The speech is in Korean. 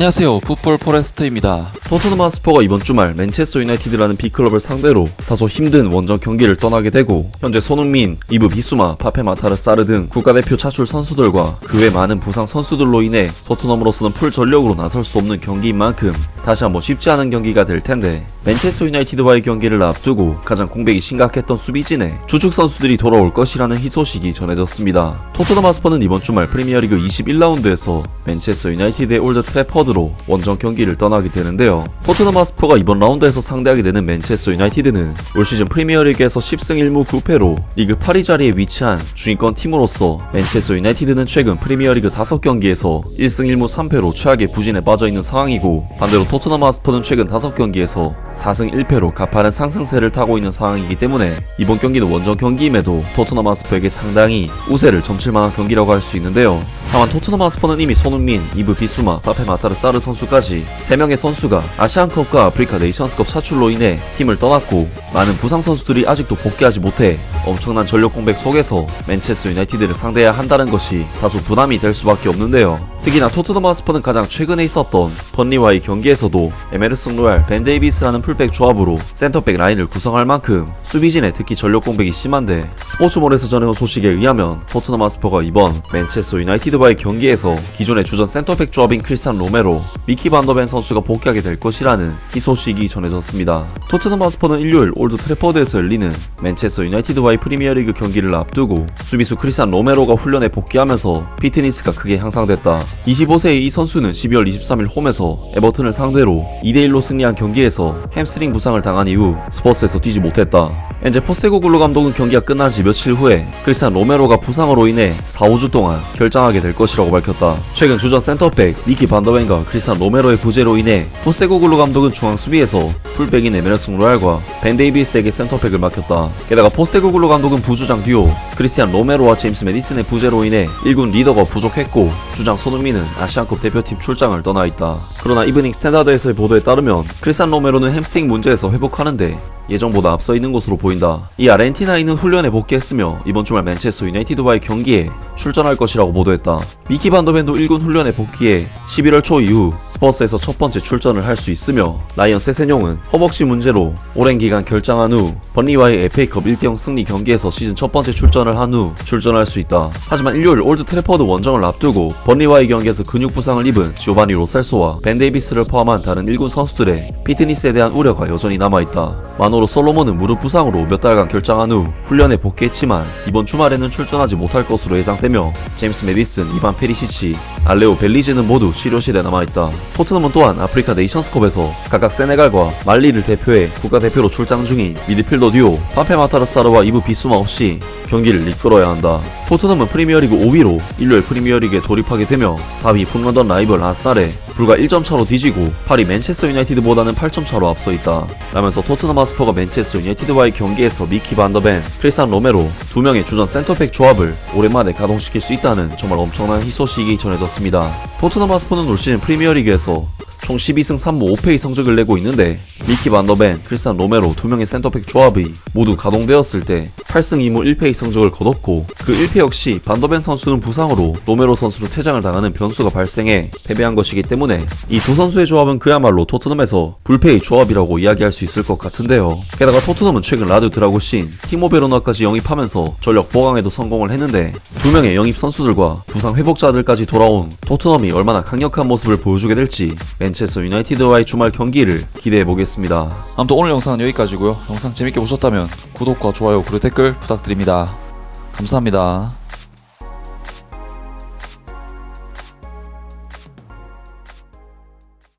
안녕하세요, 풋볼 포레스트입니다. 토트넘 핫스퍼가 이번 주말 맨체스터 유나이티드라는 빅클럽을 상대로 다소 힘든 원정 경기를 떠나게 되고, 현재 손흥민, 이브 비수마, 파페 마타르 사르 등 국가대표 차출 선수들과 그 외 많은 부상 선수들로 인해 토트넘으로서는 풀 전력으로 나설 수 없는 경기인 만큼 다시 한번 쉽지 않은 경기가 될 텐데, 맨체스터 유나이티드와의 경기를 앞두고 가장 공백이 심각했던 수비진에 주축 선수들이 돌아올 것이라는 희소식이 전해졌습니다. 토트넘 핫스퍼는 이번 주말 프리미어리그 21라운드에서 맨체스터 유나이티드의 올드 트래퍼드로 원정 경기를 떠나게 되는데요. 토트넘 핫스퍼가 이번 라운드에서 상대하게 되는 맨체스터 유나이티드는 올 시즌 프리미어리그에서 10승 1무 9패로 리그 8위 자리에 위치한 중위권 팀으로서, 맨체스터 유나이티드는 최근 프리미어리그 5경기에서 1승 1무 3패로 최악의 부진에 빠져있는 상황이고, 반대로 토트넘 핫스퍼는 최근 5경기에서 4승 1패로 가파른 상승세를 타고 있는 상황이기 때문에 이번 경기는 원정 경기임에도 토트넘 핫스퍼에게 상당히 우세를 점칠 만한 경기라고 할 수 있는데요. 다만 토트넘 핫스퍼는 이미 손흥민, 이브 비수마, 파페 마타르 사르 선수까지 3명의 선수가 아시안컵과 아프리카 네이션스컵 차출로 인해 팀을 떠났고, 많은 부상 선수들이 아직도 복귀하지 못해 엄청난 전력 공백 속에서 맨체스터 유나이티드를 상대해야 한다는 것이 다소 부담이 될 수밖에 없는데요. 특히나 토트넘 핫스퍼는 가장 최근에 있었던 번리와의 경기에서도 에메르송 로얄, 벤 데이비스라는 풀백 조합으로 센터백 라인을 구성할 만큼 수비진에 특히 전력 공백이 심한데, 스포츠몰에서 전해온 소식에 의하면 토트넘 핫스퍼가 이번 맨체스터 유나이티드와의 경기에서 기존의 주전 센터백 조합인 크리스찬 로메로, 미키 반더벤 선수가 복귀하게 될 것이라는 희소식이 전해졌습니다. 토트넘 핫스퍼는 일요일 올드 트래퍼드에서 열리는 맨체스터 유나이티드와의 프리미어리그 경기를 앞두고 수비수 크리스찬 로메로가 훈련에 복귀하면서 피트니스가 크게 향상됐다. 25세의 이 선수는 12월 23일 홈에서 에버튼을 상대로 2대1로 승리한 경기에서 햄스트링 부상을 당한 이후 스퍼스에서 뛰지 못했다. 현재 포스테코글루 감독은 경기가 끝난 지 며칠 후에 크리스찬 로메로가 부상으로 인해 4-5주 동안 결장하게 될 것이라고 밝혔다. 최근 주전 센터백 미키 반더벤과 크리스찬 로메로의 부재로 인해 포스테코글루 감독은 중앙 수비에서 풀백인 에메르송 로얄과 벤 데이비스에게 센터백을 맡겼다. 게다가 포스테코글루 감독은 부주장 듀오 크리스티안 로메로와 제임스 메디슨의 부재로 인해 1군 리더가 부족했고, 주장 손흥민은 아시안컵 대표팀 출장을 떠나 있다. 그러나 이브닝 스탠다드에서의 보도에 따르면 크리스티안 로메로는 햄스트링 문제에서 회복하는데 예정보다 앞서 있는 것으로 보인다. 이 아르헨티나인은 훈련에 복귀했으며 이번 주말 맨체스터 유나이티드와의 경기에 출전할 것이라고 보도했다. 미키 반더벤도 1군 훈련에 복귀해 11월 초 이후 스퍼스에서 첫 번째 출전을 할 수 있으며, 라이언 세세뇽은 허벅지 문제로 오랜 기간 결장한 후 번리와의 FA컵 1대0 승리 경기에서 시즌 첫 번째 출전을 한 후 출전할 수 있다. 하지만 일요일 올드 트래퍼드 원정을 앞두고 번리와의 경기에서 근육 부상을 입은 지오바니 로셀소와 벤 데이비스를 포함한 다른 1군 선수들의 피트니스에 대한 우려가 여전히 남아있다. 마노로 솔로몬은 무릎 부상으로 몇 달간 결장한 후 훈련에 복귀했지만 이번 주말에는 출전하지 못할 것으로 예상되며, 제임스 메디슨, 이반 페리시치, 알레오 벨리즈는 모두 치료실에 남아있다. 토트넘은 또한 아프리카 네이션스컵에서 각각 세네갈과 말리를 대표해 국가대표로 출장 중인 미드필더 듀오 파페 마타르 사르와 이브 비수마 없이 경기를 이끌어야 한다. 토트넘은 프리미어리그 5위로 일요일 프리미어리그에 돌입하게 되며 4위 북런던 라이벌 아스날에 불과 1점 차로 뒤지고 8위 맨체스터 유나이티드보다는 8점 차로 앞서 있다. 라면서 토트넘 핫스퍼가 맨체스터 유나이티드와의 경기에서 미키 반더벤, 크리스찬 로메로 2명의 주전 센터백 조합을 오랜만에 가동시킬 수 있다는 정말 엄청난 희소식이 전해졌습니다. 토트넘 핫스퍼는 올 시즌 프리미어리그에서 총 12승 3무 5패의 성적을 내고 있는데, 미키 반더벤, 크리스찬 로메로 2명의 센터백 조합이 모두 가동되었을 때 8승 2무 1패의 성적을 거뒀고, 그 1패 역시 반더벤 선수는 부상으로, 로메로 선수는 퇴장을 당하는 변수가 발생해 패배한 것이기 때문에 이 두 선수의 조합은 그야말로 토트넘에서 불패의 조합이라고 이야기할 수 있을 것 같은데요. 게다가 토트넘은 최근 라드 드라구신, 티모 베로나까지 영입하면서 전력 보강에도 성공을 했는데, 2명의 영입 선수들과 부상 회복자들까지 돌아온 토트넘이 얼마나 강력한 모습을 보여주게 될지 맨체스터 유나이티드와의 주말 경기를 기대해보겠습니다. 아무튼 오늘 영상은 여기까지고요. 영상 재밌게 보셨다면 구독과 좋아요 그리고 댓글 부탁드립니다. 감사합니다.